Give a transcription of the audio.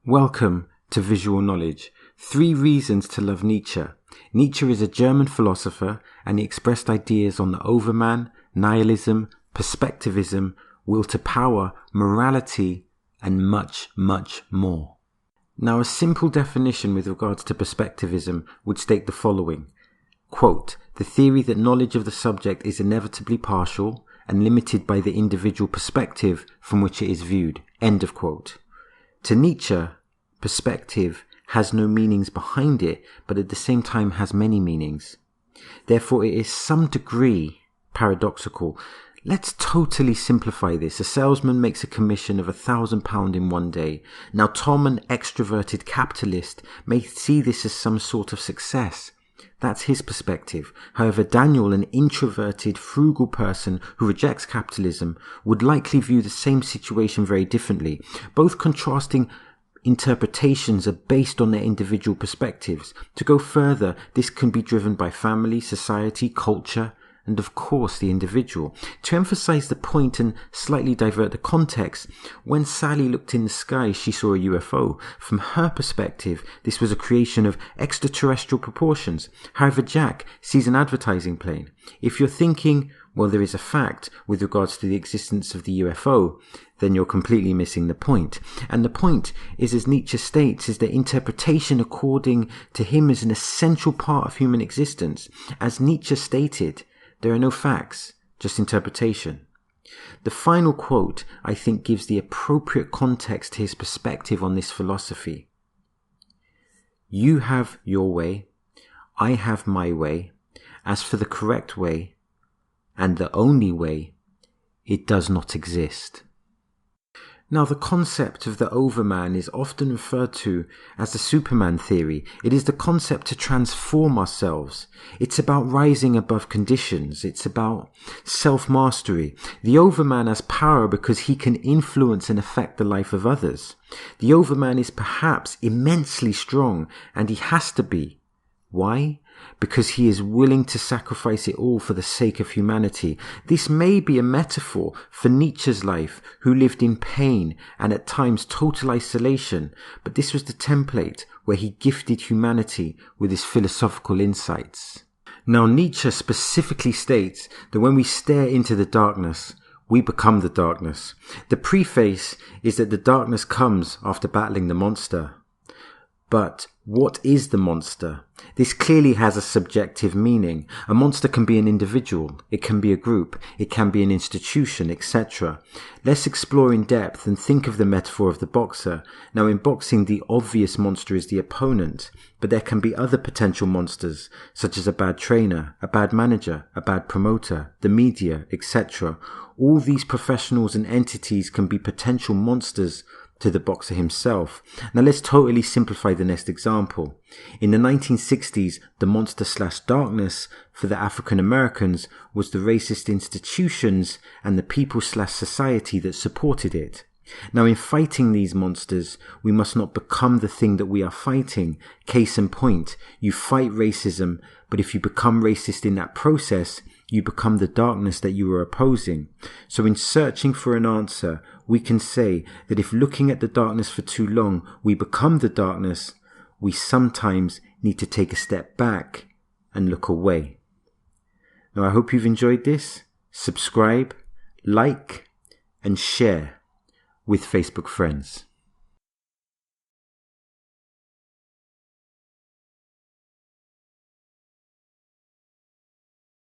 Welcome to Visual Knowledge. 3 reasons to love Nietzsche. Nietzsche is a German philosopher and he expressed ideas on the Overman, nihilism, Perspectivism, will to power, morality, and much, much more. Now, a simple definition with regards to Perspectivism would state the following. Quote, the theory that knowledge of the subject is inevitably partial and limited by the individual perspective from which it is viewed. End of quote. To Nietzsche, perspective has no meanings behind it, but at the same time has many meanings. Therefore, it is some degree paradoxical. Let's totally simplify this. A salesman makes a commission of £1,000 in one day. Now, Tom, an extroverted capitalist, may see this as some sort of success. That's his perspective. However, Daniel, an introverted, frugal person who rejects capitalism, would likely view the same situation very differently. Both contrasting interpretations are based on their individual perspectives. To go further, this can be driven by family, society, culture, and of course the individual. To emphasize the point and slightly divert the context, when Sally looked in the sky, she saw a UFO. From her perspective, this was a creation of extraterrestrial proportions. However, Jack sees an advertising plane. If you're thinking, well, there is a fact with regards to the existence of the UFO, then you're completely missing the point. And the point is, as Nietzsche states, is that interpretation according to him is an essential part of human existence. As Nietzsche stated, there are no facts, just interpretation. The final quote, I think, gives the appropriate context to his perspective on this philosophy. You have your way, I have my way. As for the correct way, and the only way, it does not exist. Now, the concept of the Overman is often referred to as the Superman theory. It is the concept to transform ourselves. It's about rising above conditions. It's about self-mastery. The Overman has power because he can influence and affect the life of others. The Overman is perhaps immensely strong, and he has to be. Why? Because he is willing to sacrifice it all for the sake of humanity. This may be a metaphor for Nietzsche's life, who lived in pain and at times total isolation, but this was the template where he gifted humanity with his philosophical insights. Now, Nietzsche specifically states that when we stare into the darkness, we become the darkness. The preface is that the darkness comes after battling the monster. But what is the monster? This clearly has a subjective meaning. A monster can be an individual, it can be a group, it can be an institution, etc. Let's explore in depth and think of the metaphor of the boxer. Now, in boxing, the obvious monster is the opponent, but there can be other potential monsters, such as a bad trainer, a bad manager, a bad promoter, the media, etc. All these professionals and entities can be potential monsters to the boxer himself. Now, let's totally simplify the next example. In the 1960s, the monster / darkness for the African Americans was the racist institutions and the people / society that supported it. Now, in fighting these monsters, we must not become the thing that we are fighting. Case in point, you fight racism, but if you become racist in that process, you become the darkness that you are opposing. So in searching for an answer, we can say that if looking at the darkness for too long, we become the darkness, we sometimes need to take a step back and look away. Now, I hope you've enjoyed this. Subscribe, like, and share with Facebook friends.